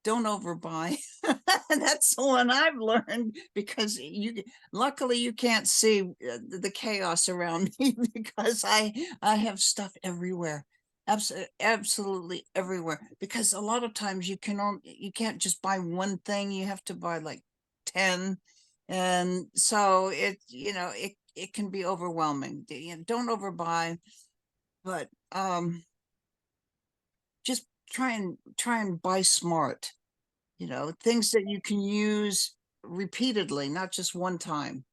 don't overbuy. That's the one I've learned, because luckily you can't see the chaos around me, because I have stuff everywhere. Absolutely everywhere, because a lot of times you can't just buy one thing, you have to buy like 10, and so it can be overwhelming. Don't overbuy, but just try and buy smart, things that you can use repeatedly, not just one time.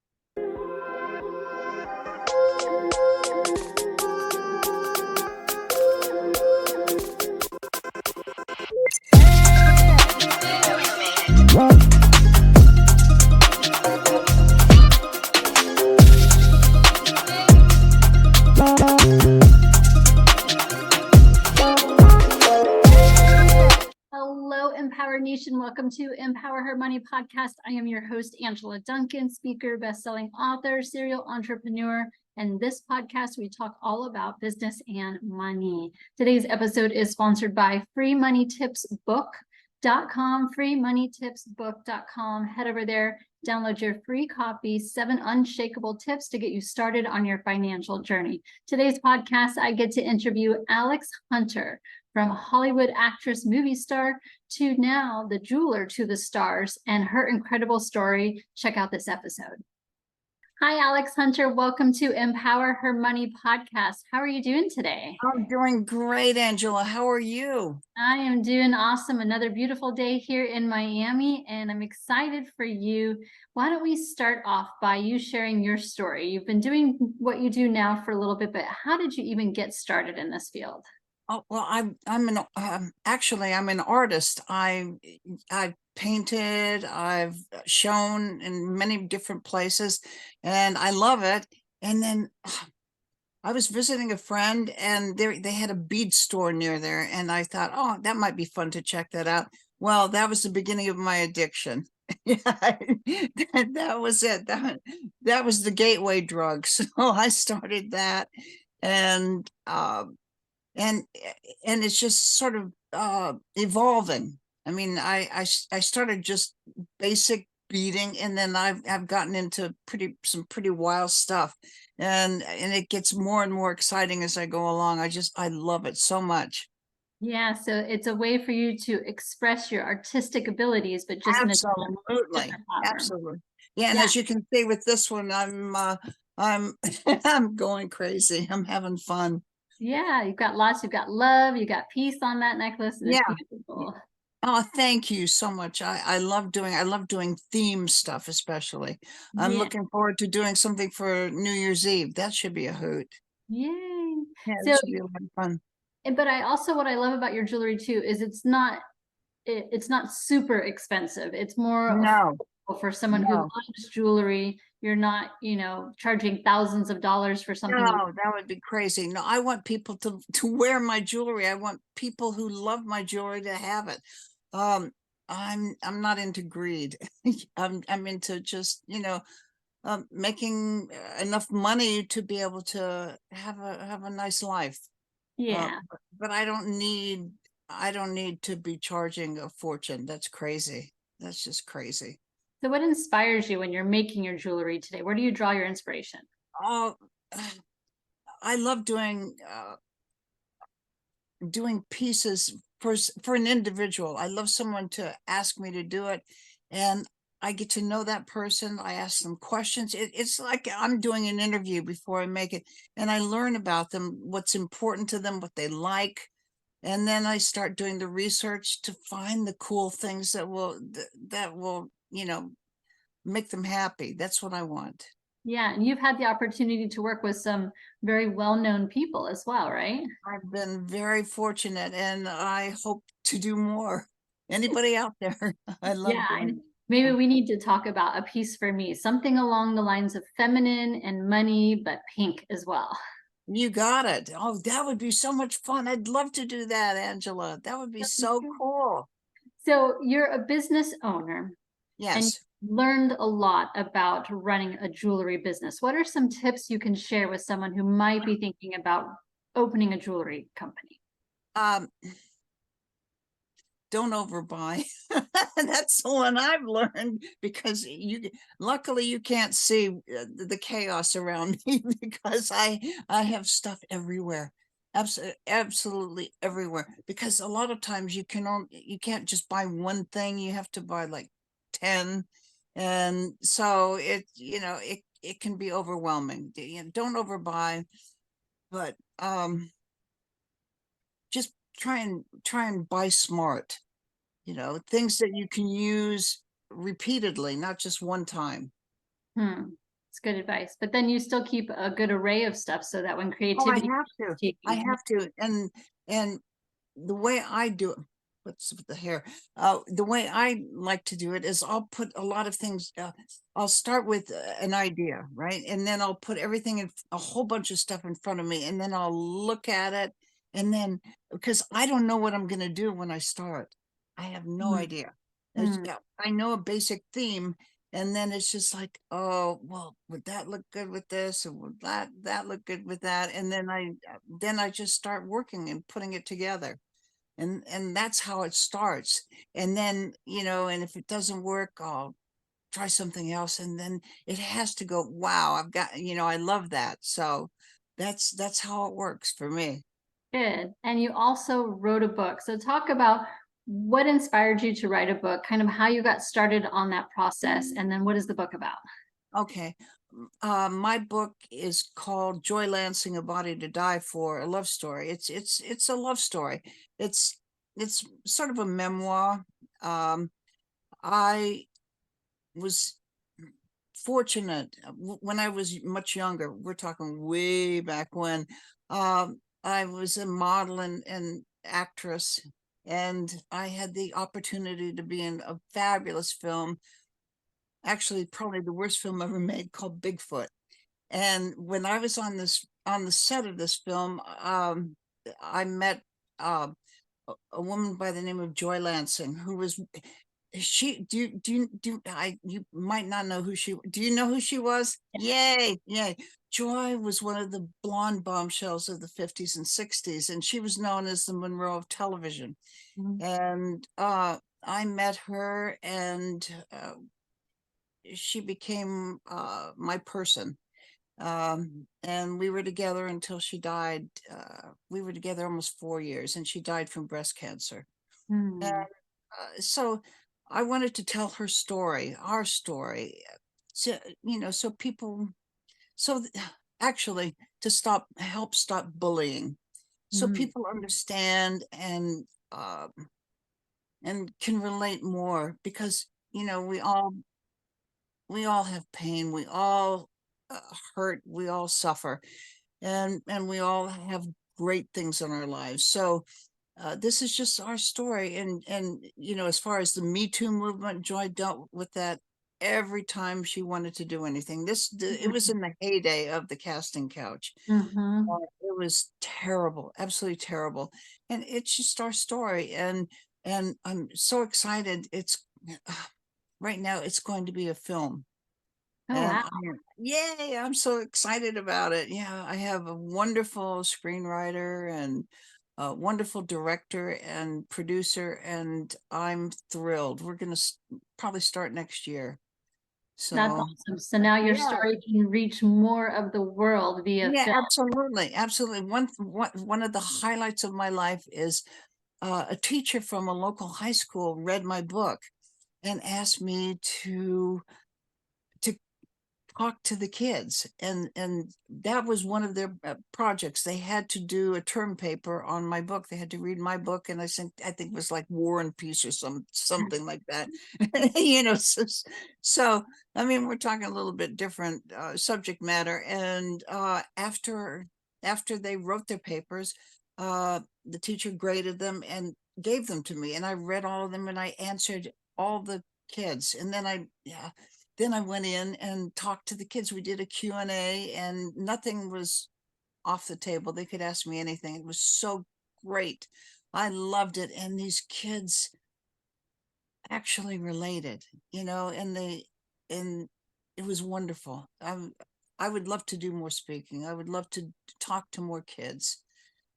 Hello, Empower Nation. Welcome to Empower Her Money podcast. I am your host, Angela Duncan, speaker, best-selling author, serial entrepreneur. And this podcast, we talk all about business and money. Today's episode is sponsored by freemoneytipsbook.com, freemoneytipsbook.com. Head over there, download your free copy, 7 unshakable tips to get you started on your financial journey. Today's podcast, I get to interview Alex Hunter, from Hollywood actress, movie star, to now the jeweler to the stars, and her incredible story. Check out this episode. Hi, Alex Hunter. Welcome to Empower Her Money podcast. How are you doing today? I'm doing great, Angela. How are you? I am doing awesome. Another beautiful day here in Miami, and I'm excited for you. Why don't we start off by you sharing your story? You've been doing what you do now for a little bit, but how did you even get started in this field? Oh, well, I'm an actually I'm an artist. I've painted, I've shown in many different places, and I love it. And then I was visiting a friend, and they had a bead store near there, and I thought, oh, that might be fun to check that out. Well, that was the beginning of my addiction. Yeah, that was it. That was the gateway drug. So I started that, and and it's just sort of evolving. I mean, I started just basic beading, and then I've gotten into some pretty wild stuff, and it gets more and more exciting as I go along. I love it so much. Yeah, so it's a way for you to express your artistic abilities, but just in a different platform. Absolutely. Yeah, and as you can see with this one, I'm I'm going crazy. I'm having fun. Yeah, you've got love, you got peace on that necklace, and it's Yeah. beautiful. Oh, thank you so much. I love doing theme stuff, especially. I'm Yeah. looking forward to doing something for New Year's Eve. That should be a hoot. Yay. Yeah, So, it should be a lot of fun. but what I love about your jewelry too is it's not super expensive. It's more No, affordable for someone who no, loves jewelry. You're not, charging thousands of dollars for something. no, that would be crazy. No, I want people to wear my jewelry. I want people who love my jewelry to have it. I'm not into greed. I'm into just, making enough money to be able to have a nice life. Yeah. But I don't need to be charging a fortune. That's crazy. That's just crazy. So what inspires you when you're making your jewelry today? Where do you draw your inspiration? Oh, I love doing pieces for an individual. I love someone to ask me to do it, and I get to know that person. I ask them questions. It's like I'm doing an interview before I make it, and I learn about them, what's important to them, what they like. And then I start doing the research to find the cool things that will make them happy. That's what I want. Yeah, and you've had the opportunity to work with some very well-known people as well, right? I've been very fortunate, and I hope to do more. Anybody out there? I love doing. Maybe we need to talk about a piece for me, something along the lines of feminine and money, but pink as well. You got it. Oh, that would be so much fun. I'd love to do that, Angela. That would be so cool. So you're a business owner. Yes. And learned a lot about running a jewelry business. What are some tips you can share with someone who might be thinking about opening a jewelry company? don't overbuy. That's the one I've learned, because luckily you can't see the chaos around me, because I have stuff everywhere. Absolutely everywhere, because a lot of times you can't just buy one thing, you have to buy like 10. And so it can be overwhelming. Don't overbuy, but just try and buy smart, things that you can use repeatedly, not just one time. Hmm. It's good advice. But then you still keep a good array of stuff so that when Oh, I creativity have to. take I you. have to. And the way I do it, what's with the hair? The way I like to do it is I'll put a lot of things. I'll start with an idea, right? And then I'll put everything in a whole bunch of stuff in front of me, and then I'll look at it. And then, because I don't know what I'm going to do when I start, I have no Hmm. idea. Hmm. Yeah, I know a basic theme, and then it's just like, oh, well, would that look good with this, and would that look good with that? And then I just start working and putting it together, and that's how it starts. And then, and if it doesn't work, I'll try something else, and then it has to go, wow, I've got, I love that. So that's how it works for me. Good. And you also wrote a book. So talk about what inspired you to write a book, kind of how you got started on that process, and then what is the book about? Okay. My book is called Joy Lansing, A Body to Die For, a love story. It's a love story. It's sort of a memoir. I was fortunate when I was much younger. We're talking way back when. I was a model and actress, and I had the opportunity to be in a fabulous film, actually probably the worst film ever made, called Bigfoot. And when I was on the set of this film, I met uh, a woman by the name of Joy Lansing, who was she you might not know who she, do you know who she was? Yay, yay. Joy was one of the blonde bombshells of the 50s and 60s, and she was known as the Monroe of television. Mhm. And I met her, and she became my person. And we were together until she died. We were together almost 4 years, and she died from breast cancer. And Hmm. so I wanted to tell her story, our story, so so people, so actually to help stop bullying, so Hmm. people understand and can relate more, because we all have pain, we all hurt, we all suffer, and we all have great things in our lives. So this is just our story. And as far as the Me Too movement, Joy dealt with that every time she wanted to do anything. It was in the heyday of the casting couch. Mm-hmm. It was terrible, absolutely terrible. And it's just our story. And I'm so excited. It's right now it's going to be a film. Oh, And wow. yay, I'm so excited about it. Yeah, I have a wonderful screenwriter and a wonderful director and producer, and I'm thrilled. We're going to probably start next year. That's So, awesome. So now your yeah, story can reach more of the world via yeah, film. absolutely. Absolutely. One of the highlights of my life is a teacher from a local high school read my book and asked me to talk to the kids, and that was one of their projects. They had to do a term paper on my book. They had to read my book, and I think it was like War and Peace or something like that. So I mean, we're talking a little bit different subject matter. And after they wrote their papers, the teacher graded them and gave them to me, and I read all of them, and I answered all the kids. And then I went in and talked to the kids. We did a Q&A, and nothing was off the table. They could ask me anything. It was so great. I loved it. And these kids actually related, and it was wonderful. I would love to do more speaking. I would love to talk to more kids.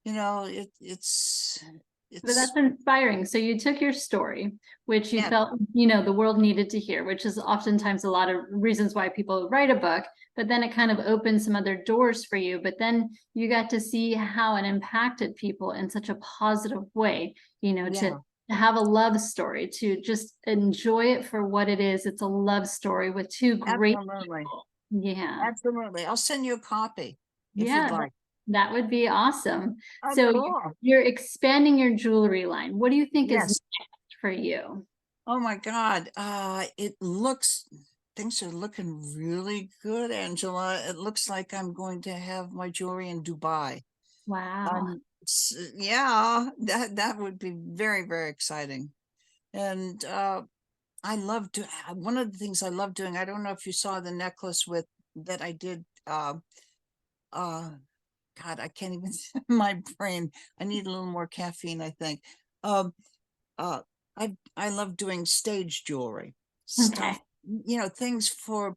It's But It's that's inspiring. So you took your story, which you yeah, felt, the world needed to hear, which is oftentimes a lot of reasons why people write a book, but then it kind of opened some other doors for you. But then you got to see how it impacted people in such a positive way, yeah, to have a love story, to just enjoy it for what it is. It's a love story with two great absolutely. people. Yeah. Absolutely. I'll send you a copy if you'd Yeah, like. that would be awesome. Oh, So cool. you're expanding your jewelry line. What do you think is Yes. next for you? Oh my God. Things are looking really good, Angela. It looks like I'm going to have my jewelry in Dubai. Wow. Yeah, that would be very, very exciting. And I love to one of the things I love doing, I don't know if you saw the necklace with that I did uh God, I can't even my brain. I need a little more caffeine, I think. Um uh I love doing stage jewelry Okay. stuff, things for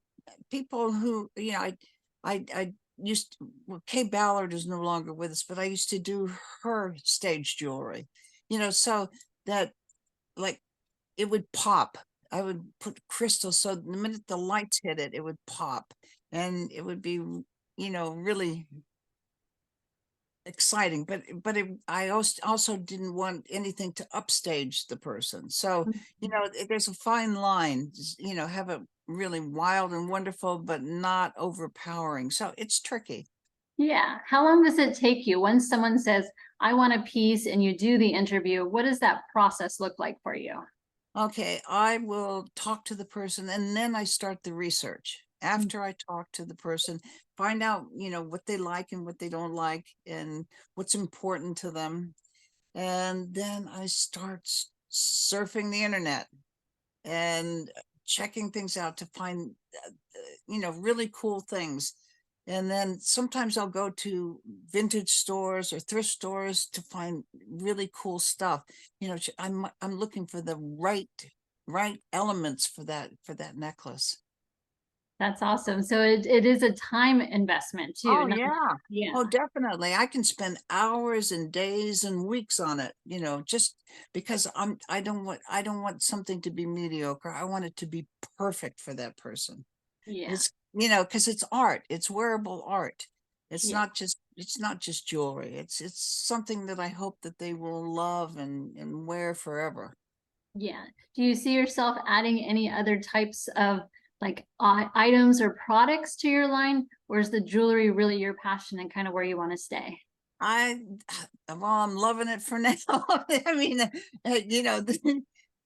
people who, I used well, Kay Ballard is no longer with us, but I used to do her stage jewelry, so that like it would pop. I would put crystals so the minute the lights hit it, it would pop, and it would be, really exciting. I also didn't want anything to upstage the person. So, there's a fine line, have a really wild and wonderful, but not overpowering. So it's tricky. Yeah. How long does it take you once someone says, I want a piece and you do the interview? What does that process look like for you? Okay, I will talk to the person and then I start the research. Mm. After I talk to the person, find out, what they like and what they don't like and what's important to them. And then I start surfing the internet and checking things out to find, really cool things. And then sometimes I'll go to vintage stores or thrift stores to find really cool stuff. I'm looking for the right elements for that necklace. That's awesome. So it is a time investment too. Oh yeah. Yeah. Oh, definitely. I can spend hours and days and weeks on it, just because I don't want something to be mediocre. I want it to be perfect for that person. Yeah. It's, because it's art, it's wearable art. Yeah. It's not just jewelry. It's something that I hope that they will love and wear forever. Yeah. Do you see yourself adding any other types of like items or products to your line, or is the jewelry really your passion and kind of where you want to stay? I well, I'm loving it for now. I mean,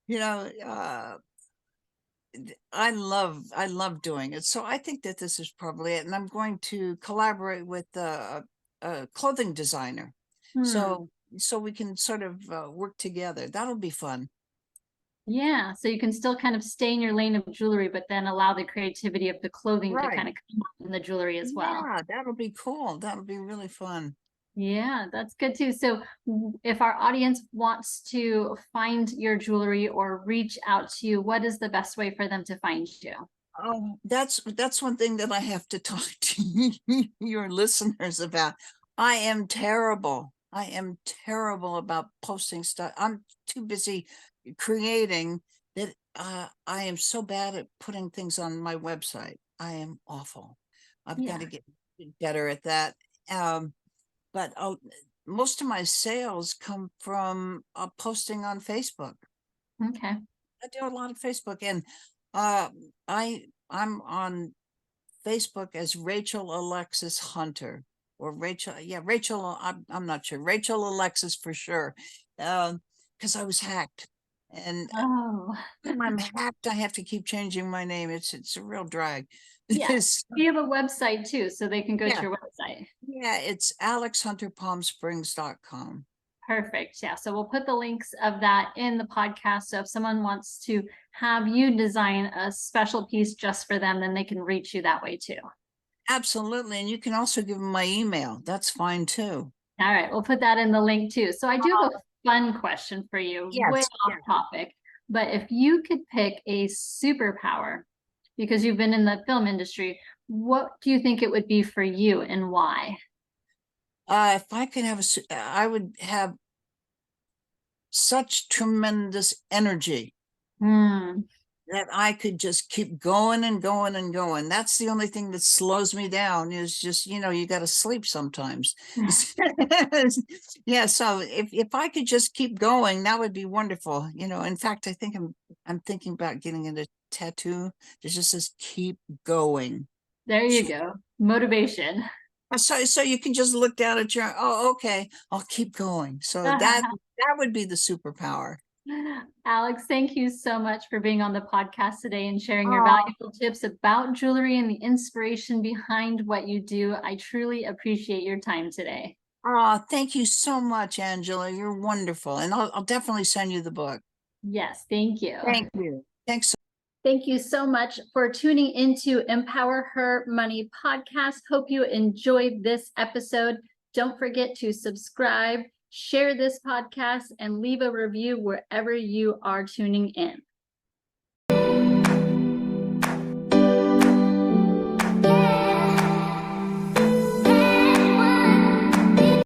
you know, uh, I love doing it. So I think that this is probably it. And I'm going to collaborate with a clothing designer. Hmm. So we can sort of work together. That'll be fun. Yeah. So you can still kind of stay in your lane of jewelry, but then allow the creativity of the clothing to Right. kind of come out in the jewelry as well. Yeah, that'll be cool. That'll be really fun. Yeah, that's good too. So if our audience wants to find your jewelry or reach out to you, what is the best way for them to find you? Oh, that's one thing that I have to talk to your listeners about. I am terrible. I am terrible about posting stuff. I'm too busy creating that I am so bad at putting things on my website. I am awful. I've got Yeah. to get better at that. Um, but most of my sales come from posting on Facebook. Okay. I do a lot of Facebook, and uh, I'm on Facebook as Rachel Alexis Hunter or Rachel. Yeah, Rachel. I'm not sure. Rachel Alexis for sure, because I was hacked, and Oh, when I'm hacked, I have to keep changing my name. It's a real drag. yeah. It's, You have a website too, so they can go to yeah, your website. yeah. It's alexhunterpalmsprings.com. Perfect. Yeah. So we'll put the links of that in the podcast. So if someone wants to have you design a special piece just for them, then they can reach you that way too. Absolutely, and you can also give them my email. That's fine too. All right. We'll put that in the link too. So I do have a fun question for you, way Yes. off topic. But if you could pick a superpower, because you've been in the film industry, what do you think it would be for you and why? If I could have I would have such tremendous energy Mm. that I could just keep going and going and going. That's the only thing that slows me down is just, you got to sleep sometimes. Yeah. So if I could just keep going, that would be wonderful. In fact, I think I'm thinking about getting a tattoo that just says keep going. There you go. Motivation. So you can just look down at your, oh, okay, I'll keep going. So that would be the superpower. Alex, thank you so much for being on the podcast today and sharing your Oh, valuable tips about jewelry and the inspiration behind what you do. I truly appreciate your time today. oh, thank you so much, Angela. You're wonderful. And I'll definitely send you the book. Yes, thank you. Thank you. Thanks. Thank you so much for tuning into Empower Her Money podcast. Hope you enjoyed this episode. Don't forget to subscribe, share this podcast, and leave a review wherever you are tuning in.